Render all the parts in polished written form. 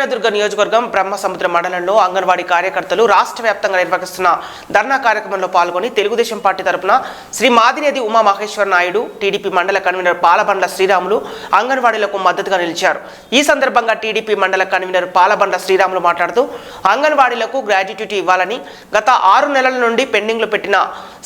కళ్యాణదుర్గ నియోజకవర్గం బ్రహ్మసముద్ర మండలంలో అంగన్వాడీ కార్యకర్తలు రాష్ట్ర వ్యాప్తంగా నిర్వహిస్తున్న ధర్నా కార్యక్రమంలో పాల్గొని తెలుగుదేశం పార్టీ తరపున శ్రీ మాదినేది ఉమామహేశ్వర నాయుడు, టీడీపీ మండల కన్వీనర్ పాలబండ్ల శ్రీరాములు అంగన్వాడీలకు మద్దతుగా నిలిచారు. ఈ సందర్భంగా టీడీపీ మండల కన్వీనర్ పాలబండ్ల శ్రీరాములు మాట్లాడుతూ అంగన్వాడీలకు గ్రాట్యుటీ ఇవ్వాలని, గత 6 నెలల నుండి పెండింగ్లో పెట్టిన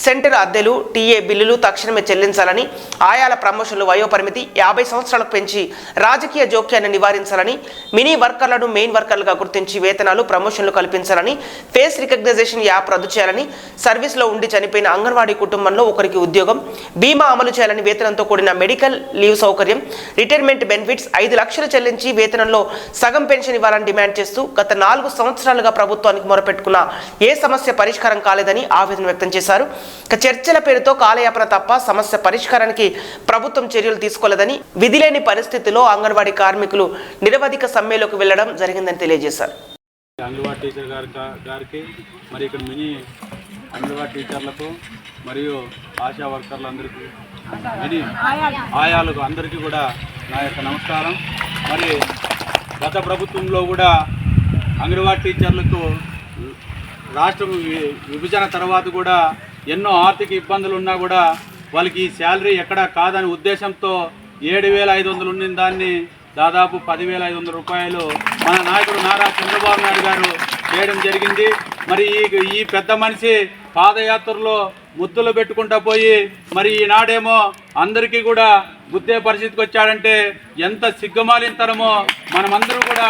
సెంటర్ అద్దెలు, టీఏ బిల్లులు తక్షణమే చెల్లించాలని, ఆయాల ప్రమోషన్లు వయోపరిమితి 50 సంవత్సరాలకు పెంచి రాజకీయ జోక్యాన్ని నివారించాలని, మినీ వర్కర్లను మెయిన్ వర్కర్లుగా గుర్తించి వేతనాలు, ప్రమోషన్లు కల్పించాలని, ఫేస్ రికగ్నైజేషన్ యాప్ రద్దు చేయాలని, సర్వీస్లో ఉండి చనిపోయిన అంగన్వాడీ కుటుంబంలో ఒకరికి ఉద్యోగం, బీమా అమలు చేయాలని, వేతనంతో కూడిన మెడికల్ లీవ్ సౌకర్యం, రిటైర్మెంట్ బెనిఫిట్స్ 5 లక్షలు చెల్లించి వేతనంలో సగం పెన్షన్ ఇవ్వాలని డిమాండ్ చేస్తూ గత 4 సంవత్సరాలుగా ప్రభుత్వానికి మొరపెట్టుకున్న ఏ సమస్య పరిష్కారం కాలేదని ఆవేదన వ్యక్తం చేశారు. చర్చల పేరుతో కాలయాపన తప్ప సమస్య పరిష్కారానికి ప్రభుత్వం చర్యలు తీసుకోలేదని, విధిలేని పరిస్థితిలో అంగన్వాడీ కార్మికులు నిరవధిక సమ్మెలోకి వెళ్లడం జరిగిందని తెలియజేశారు. అంగన్వాడీ టీచర్ గారికి మరి ఇక్కడ మినీ అంగన్వాడీ టీచర్లకు మరియు ఆశా వర్కర్లందరికీ, మినీ ఆయాలకు అందరికీ కూడా నా యొక్క నమస్కారం. మరి గత ప్రభుత్వంలో కూడా అంగన్వాడీ టీచర్లకు రాష్ట్రం విభజన తర్వాత కూడా ఎన్నో ఆర్థిక ఇబ్బందులు ఉన్నా కూడా వాళ్ళకి శాలరీ ఎక్కడా కాదని ఉద్దేశంతో 7,500 ఉన్న దాన్ని దాదాపు 10,500 రూపాయలు మన నాయకుడు నారా చంద్రబాబు నాయుడు గారు చేయడం జరిగింది. మరి ఈ పెద్ద మనిషి పాదయాత్రలో ముద్దులు పెట్టుకుంటా పోయి మరి ఈనాడేమో అందరికీ కూడా గుద్దే పరిస్థితికి వచ్చాడంటే ఎంత సిగ్గుమాలింతరమో మనమందరూ కూడా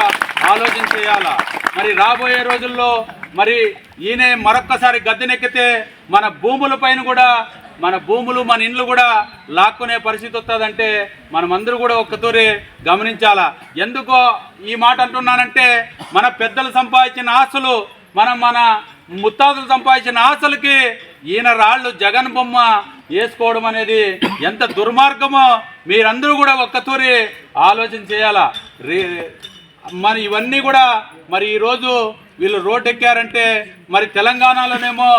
ఆలోచన చేయాలా. మరి రాబోయే రోజుల్లో మరి ఈయన మరొక్కసారి గద్దెనెక్కితే మన భూముల పైన కూడా, మన భూములు, మన ఇండ్లు కూడా లాక్కునే పరిస్థితి వస్తుందంటే మనమందరూ కూడా ఒక్కతూరి గమనించాలా. ఎందుకో ఈ మాట అంటున్నానంటే మన పెద్దలు సంపాదించిన ఆస్తులు, మన ముత్తాతలు సంపాదించిన ఆస్తులకి ఈయన రాళ్ళు జగన్ బొమ్మ వేసుకోవడం అనేది ఎంత దుర్మార్గమో మీరందరూ కూడా ఒక్కతూరి ఆలోచన చేయాలా. మరి ఇవన్నీ కూడా మరి ఈరోజు వీళ్ళు రోడ్డు ఎక్కారంటే మరి తెలంగాణలోనేమో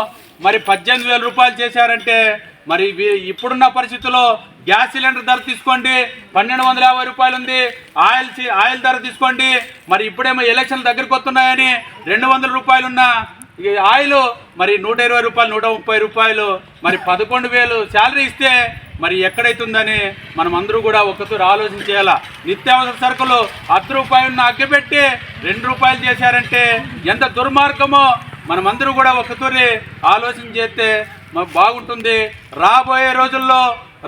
మరి 18,000 రూపాయలు చేశారంటే మరి ఇప్పుడున్న పరిస్థితుల్లో గ్యాస్ సిలిండర్ ధర తీసుకోండి 1,250 రూపాయలు ఉంది. ఆయిల్ ధర తీసుకోండి, మరి ఇప్పుడేమో ఎలక్షన్లు దగ్గరికి వస్తున్నాయని 200 రూపాయలు ఉన్న ఆయిల్ మరి 120 రూపాయలు, 130 రూపాయలు, మరి 11,000 శాలరీ ఇస్తే మరి ఎక్కడైతుందని మనం అందరూ కూడా ఒక్కసారి ఆలోచన చేయాలా. నిత్యావసర సరుకులు 10 రూపాయలు అగ్గపెట్టి 2 రూపాయలు చేశారంటే ఎంత దుర్మార్గమో మనమందరూ కూడా ఒక్కసారి ఆలోచన చేస్తే బాగుంటుంది. రాబోయే రోజుల్లో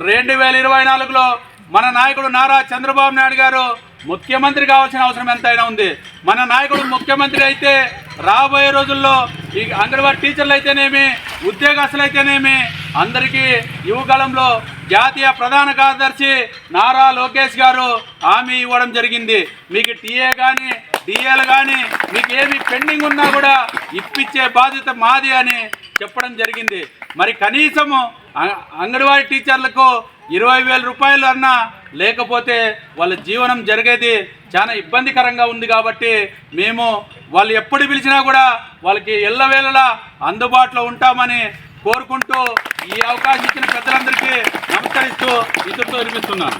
2024లో మన నాయకుడు నారా చంద్రబాబు నాయుడు గారు ముఖ్యమంత్రి కావాల్సిన అవసరం ఎంతైనా ఉంది. మన నాయకుడు ముఖ్యమంత్రి అయితే రాబోయే రోజుల్లో ఈ అంగన్వాడీ టీచర్లు అయితేనేమి, ఉద్యోగస్తులు అయితేనేమి అందరికీ యువకాలంలో జాతీయ ప్రధాన కార్యదర్శి నారా లోకేష్ గారు హామీ ఇవ్వడం జరిగింది. మీకు టీఏ కానీ డిఏలు కానీ మీకు ఏమి పెండింగ్ ఉన్నా కూడా ఇప్పించే బాధ్యత మాది అని చెప్పడం జరిగింది. మరి కనీసము అంగన్వాడీ టీచర్లకు 20,000 రూపాయలు అన్నా లేకపోతే వాళ్ళ జీవనం జరిగేది చాలా ఇబ్బందికరంగా ఉంది. కాబట్టి మేము వాళ్ళు ఎప్పుడు పిలిచినా కూడా వాళ్ళకి ఎల్లవేళలా అందుబాటులో ఉంటామని కోరుకుంటూ ఈ అవకాశం ఇచ్చిన పెద్దలందరికీ నమస్కరిస్తూ ఇతరుతో విరమిస్తున్నాను.